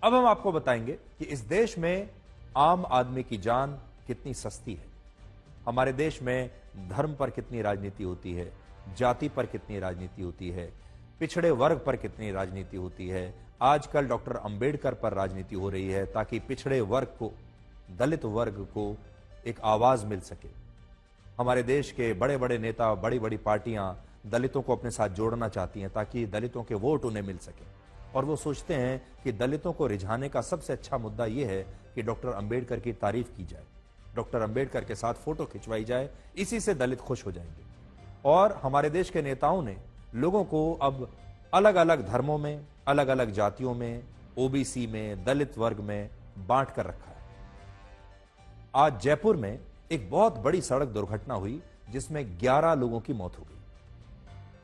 अब हम आपको बताएंगे कि इस देश में आम आदमी की जान कितनी सस्ती है। हमारे देश में धर्म पर कितनी राजनीति होती है, जाति पर कितनी राजनीति होती है, पिछड़े वर्ग पर कितनी राजनीति होती है। आजकल डॉक्टर अंबेडकर पर राजनीति हो रही है ताकि पिछड़े वर्ग को, दलित वर्ग को एक आवाज मिल सके। हमारे देश के बड़े बड़े नेता, बड़ी बड़ी पार्टियां दलितों को अपने साथ जोड़ना चाहती हैं ताकि दलितों के वोट उन्हें मिल सके। और वो सोचते हैं कि दलितों को रिझाने का सबसे अच्छा मुद्दा यह है कि डॉक्टर अंबेडकर की तारीफ की जाए, डॉक्टर अंबेडकर के साथ फोटो खिंचवाई जाए, इसी से दलित खुश हो जाएंगे। और हमारे देश के नेताओं ने लोगों को अब अलग अलग धर्मों में, अलग अलग जातियों में, ओबीसी में, दलित वर्ग में बांट कर रखा है। आज जयपुर में एक बहुत बड़ी सड़क दुर्घटना हुई जिसमें 11 लोगों की मौत हो गई।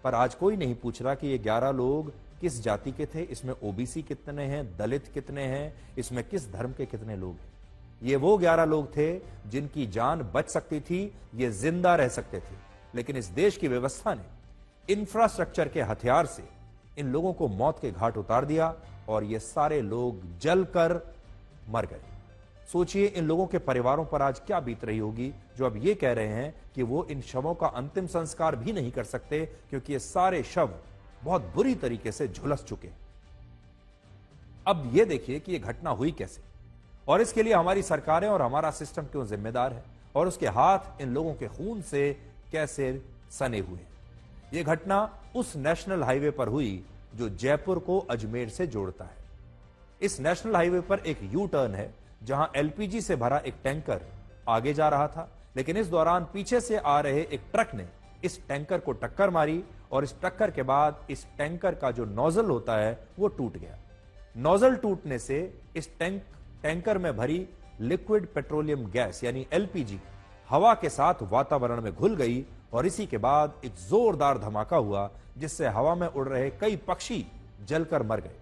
पर आज कोई नहीं पूछ रहा कि ये 11 लोग किस जाति के थे, इसमें ओबीसी कितने हैं, दलित कितने हैं, इसमें किस धर्म के कितने लोग हैं। ये वो 11 लोग थे जिनकी जान बच सकती थी, ये जिंदा रह सकते थे। लेकिन इस देश की व्यवस्था ने इंफ्रास्ट्रक्चर के हथियार से इन लोगों को मौत के घाट उतार दिया और ये सारे लोग जलकर मर गए। सोचिए इन लोगों के परिवारों पर आज क्या बीत रही होगी जो अब ये कह रहे हैं कि वो इन शवों का अंतिम संस्कार भी नहीं कर सकते क्योंकि ये सारे शव बहुत बुरी तरीके से झुलस चुके हैं। अब ये देखिए कि ये घटना हुई कैसे और इसके लिए हमारी सरकारें और हमारा सिस्टम क्यों जिम्मेदार है और उसके हाथ इन लोगों के खून से कैसे सने हुए हैं। यह घटना उस नेशनल हाईवे पर हुई जो जयपुर को अजमेर से जोड़ता है। इस नेशनल हाईवे पर एक यू टर्न है जहां एलपीजी से भरा एक टैंकर आगे जा रहा था, लेकिन इस दौरान पीछे से आ रहे एक ट्रक ने इस टैंकर को टक्कर मारी और इस टक्कर के बाद इस टैंकर का जो नोजल होता है वो टूट गया। नोजल टूटने से इस टैंकर में भरी लिक्विड पेट्रोलियम गैस यानी एलपीजी हवा के साथ वातावरण में घुल गई और इसी के बाद एक जोरदार धमाका हुआ जिससे हवा में उड़ रहे कई पक्षी जलकर मर गए।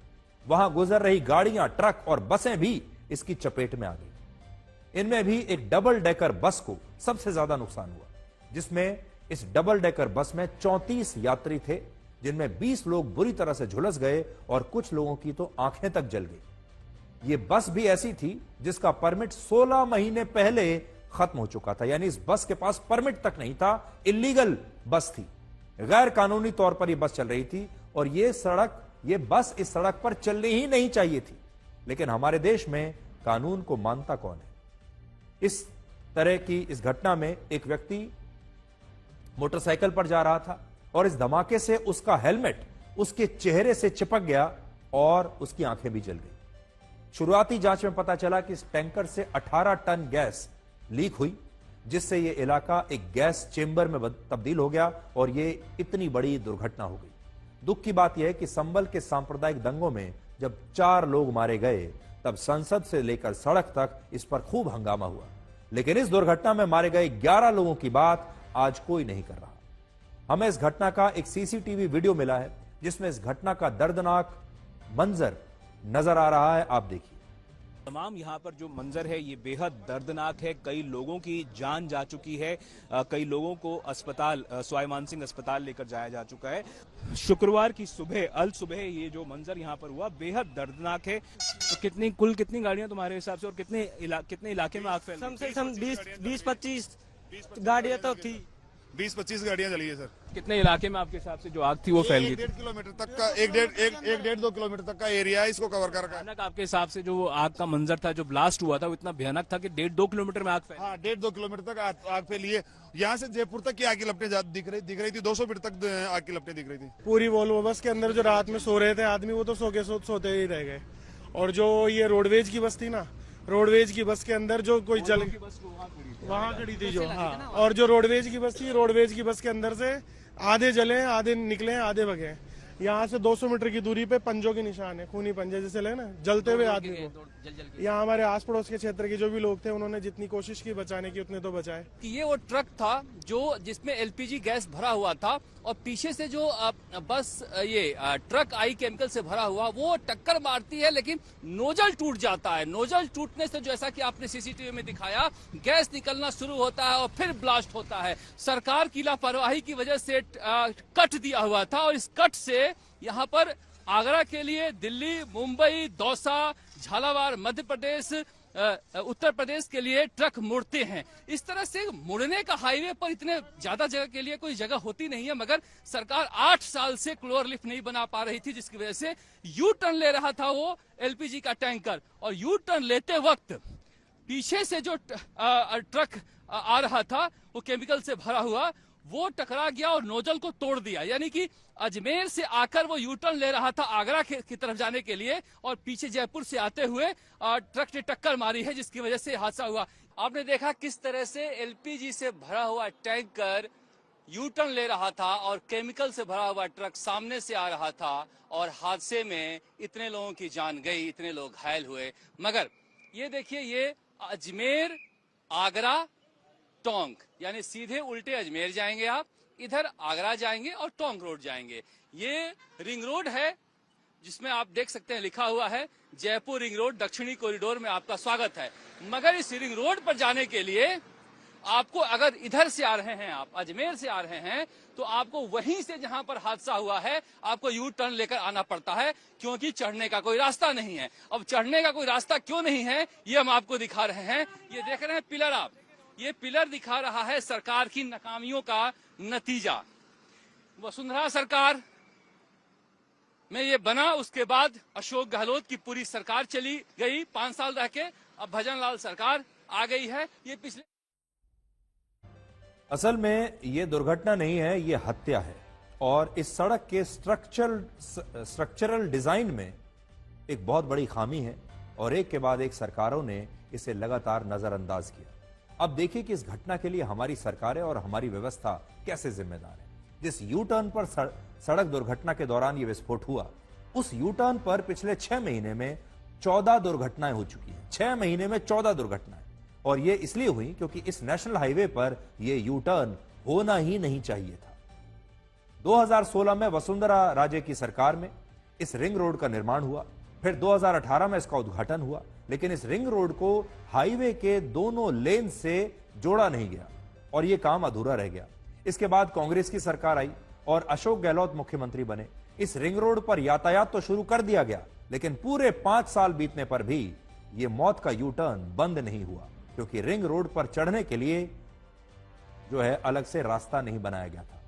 वहां गुजर रही गाड़ियां, ट्रक और बसें भी इसकी चपेट में आ गई। इनमें भी एक डबल डेकर बस को सबसे ज्यादा नुकसान हुआ, जिसमें इस डबल डेकर बस में 34 यात्री थे, जिनमें 20 लोग बुरी तरह से झुलस गए और कुछ लोगों की तो आंखें तक जल गई। यह बस भी ऐसी थी जिसका परमिट 16 महीने पहले खत्म हो चुका था, यानी इस बस के पास परमिट तक नहीं था, इलीगल बस थी, गैर कानूनी तौर पर यह बस चल रही थी और यह बस इस सड़क पर चलनी ही नहीं चाहिए थी। लेकिन हमारे देश में कानून को मानता कौन है? इस तरह की इस घटना में एक व्यक्ति मोटरसाइकिल पर जा रहा था और इस धमाके से उसका हेलमेट उसके चेहरे से चिपक गया और उसकी आंखें भी जल गई। शुरुआती जांच में पता चला कि इस टैंकर से 18 टन गैस लीक हुई, जिससे यह इलाका एक गैस चेंबर में तब्दील हो गया और यह इतनी बड़ी दुर्घटना हो गई। दुख की बात यह है कि संभल के सांप्रदायिक दंगों में जब 4 लोग मारे गए तब संसद से लेकर सड़क तक इस पर खूब हंगामा हुआ, लेकिन इस दुर्घटना में मारे गए 11 लोगों की बात आज कोई नहीं कर रहा। हमें इस घटना का एक सीसीटीवी वीडियो मिला है जिसमें इस घटना का दर्दनाक मंजर नजर आ रहा है, आप देखिए। तमाम यहाँ पर जो मंजर है ये बेहद दर्दनाक है। कई लोगों की जान जा चुकी है, कई लोगों को अस्पताल, सवाई मानसिंह अस्पताल लेकर जाया जा चुका है। शुक्रवार की सुबह, अल सुबह ये जो मंजर यहाँ पर हुआ बेहद दर्दनाक है। तो कितनी गाड़ियां तुम्हारे हिसाब से और कितने इलाके में आग फैल? कम से कम 20-25 गाड़ियां तो थी। 20-25 गाड़ियां चली है सर। कितने इलाके में आपके हिसाब से जो आग थी वो फैल गई? 1.5 किलोमीटर तक का, 1.5-2 किलोमीटर तक का एरिया है, इसको कवर कर रखा है। आपके हिसाब से जो आग का मंजर था, जो ब्लास्ट हुआ था, वो इतना भयानक था कि 1.5-2 किलोमीटर में आग फैली। हाँ, 1.5-2 किलोमीटर तक आग फैली है। यहाँ से जयपुर तक की आग की लपटें दिख रही थी। 200 फीट तक आग की लपटें दिख रही थी। पूरी वोल्वो बस के अंदर जो रात में सो रहे थे आदमी, वो तो सोते ही रह गए। और जो ये रोडवेज की बस थी ना, रोडवेज की बस के अंदर जो कोई जल वहाँ खड़ी थी जो, हाँ, और जो रोडवेज की बस थी, रोडवेज की बस के अंदर से आधे जले, आधे निकले, आधे भगे। यहाँ से 200 मीटर की दूरी पे पंजों के निशान है, खूनी पंजे जैसे ले ना, जलते हुए आदमी को। यहाँ हमारे आस पड़ोस के क्षेत्र के जो भी लोग थे उन्होंने जितनी कोशिश की बचाने की उतने तो बचाए। ये वो ट्रक था जो जिसमें एलपीजी गैस भरा हुआ था और पीछे से जो बस ये ट्रक आई केमिकल से भरा हुआ, वो टक्कर मारती है लेकिन नोजल टूट जाता है। नोजल टूटने से जैसा कि आपने सीसीटीवी में दिखाया, गैस निकलना शुरू होता है और फिर ब्लास्ट होता है। सरकार की लापरवाही की वजह से कट दिया हुआ था और इस कट से यहाँ पर आगरा के लिए दिल्ली, मुंबई, दौसा, झालावाड़, मध्य प्रदेश, उत्तर प्रदेश के लिए ट्रक मुड़ते हैं। इस तरह से मुड़ने का हाईवे पर इतने ज्यादा जगह के लिए कोई जगह होती नहीं है, मगर सरकार 8 साल से क्लोर लिफ्ट नहीं बना पा रही थी, जिसकी वजह से यू टर्न ले रहा था वो एलपीजी का टैंकर, और यू टर्न लेते वक्त पीछे से जो ट्रक आ रहा था वो केमिकल से भरा हुआ, वो टकरा गया और नोजल को तोड़ दिया। यानी कि अजमेर से आकर वो यू टर्न ले रहा था आगरा की तरफ जाने के लिए, और पीछे जयपुर से आते हुए ट्रक ने टक्कर मारी है, जिसकी वजह से हादसा हुआ। आपने देखा किस तरह से एलपीजी से भरा हुआ टैंकर यू टर्न ले रहा था और केमिकल से भरा हुआ ट्रक सामने से आ रहा था, और हादसे में इतने लोगों की जान गई, इतने लोग घायल हुए। मगर ये देखिए, ये अजमेर, आगरा, टोंक, यानी सीधे उल्टे अजमेर जाएंगे आप, इधर आगरा जाएंगे और टोंक रोड जाएंगे। ये रिंग रोड है जिसमें आप देख सकते हैं लिखा हुआ है जयपुर रिंग रोड दक्षिणी कॉरिडोर में आपका स्वागत है। मगर इस रिंग रोड पर जाने के लिए आपको, अगर इधर से आ रहे हैं, आप अजमेर से आ रहे हैं, तो आपको वहीं से जहां पर हादसा हुआ है आपको यू टर्न लेकर आना पड़ता है, क्योंकि चढ़ने का कोई रास्ता नहीं है। अब चढ़ने का कोई रास्ता क्यों नहीं है ये हम आपको दिखा रहे हैं। ये देख रहे हैं पिलर आप, ये पिलर दिखा रहा है सरकार की नाकामियों का नतीजा। वसुंधरा सरकार में ये बना, उसके बाद अशोक गहलोत की पूरी सरकार चली गई 5 साल रह के, अब भजन लाल सरकार आ गई है। ये पिछले असल में ये दुर्घटना नहीं है, ये हत्या है। और इस सड़क के स्ट्रक्चरल डिजाइन में एक बहुत बड़ी खामी है, और एक के बाद एक सरकारों ने इसे लगातार नजरअंदाज किया। अब देखिए कि इस घटना के लिए हमारी सरकारें और हमारी व्यवस्था कैसे जिम्मेदार है। जिस यू टर्न पर सड़क दुर्घटना के दौरान ये विस्फोट हुआ, उस यू टर्न पर पिछले 6 महीने में 14 दुर्घटनाएं हो चुकी हैं। 6 महीने में 14 दुर्घटनाएं, और ये इसलिए हुई क्योंकि इस नेशनल हाईवे पर ये यू टर्न होना ही नहीं चाहिए था। 2016 में वसुंधरा राजे की सरकार में इस रिंग रोड का निर्माण हुआ, फिर 2018 में इसका उद्घाटन हुआ, लेकिन इस रिंग रोड को हाईवे के दोनों लेन से जोड़ा नहीं गया और यह काम अधूरा रह गया। इसके बाद कांग्रेस की सरकार आई और अशोक गहलोत मुख्यमंत्री बने। इस रिंग रोड पर यातायात तो शुरू कर दिया गया, लेकिन पूरे 5 साल बीतने पर भी यह मौत का यू टर्न बंद नहीं हुआ, क्योंकि रिंग रोड पर चढ़ने के लिए जो है अलग से रास्ता नहीं बनाया गया था।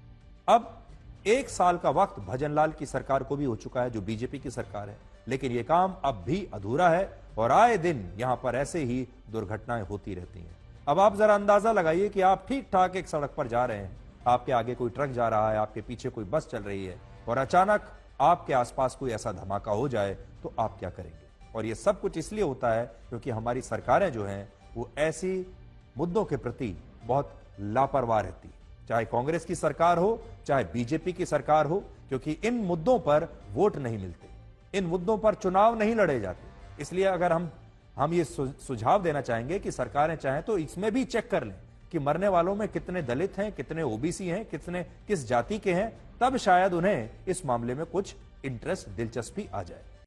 अब 1 साल का वक्त भजनलाल की सरकार को भी हो चुका है, जो बीजेपी की सरकार है, लेकिन यह काम अब भी अधूरा है और आए दिन यहां पर ऐसे ही दुर्घटनाएं होती रहती हैं। अब आप जरा अंदाजा लगाइए कि आप ठीक ठाक एक सड़क पर जा रहे हैं, आपके आगे कोई ट्रक जा रहा है, आपके पीछे कोई बस चल रही है, और अचानक आपके आसपास कोई ऐसा धमाका हो जाए तो आप क्या करेंगे। और यह सब कुछ इसलिए होता है क्योंकि हमारी सरकारें जो हैं वो ऐसी मुद्दों के प्रति बहुत लापरवाह रहती है, चाहे कांग्रेस की सरकार हो चाहे बीजेपी की सरकार हो, क्योंकि इन मुद्दों पर वोट नहीं मिलते, इन मुद्दों पर चुनाव नहीं लड़े जाते। इसलिए अगर हम ये सुझाव देना चाहेंगे कि सरकारें चाहें तो इसमें भी चेक कर लें कि मरने वालों में कितने दलित हैं, कितने ओबीसी हैं, किस जाति के हैं, तब शायद उन्हें इस मामले में कुछ इंटरेस्ट, दिलचस्पी आ जाए।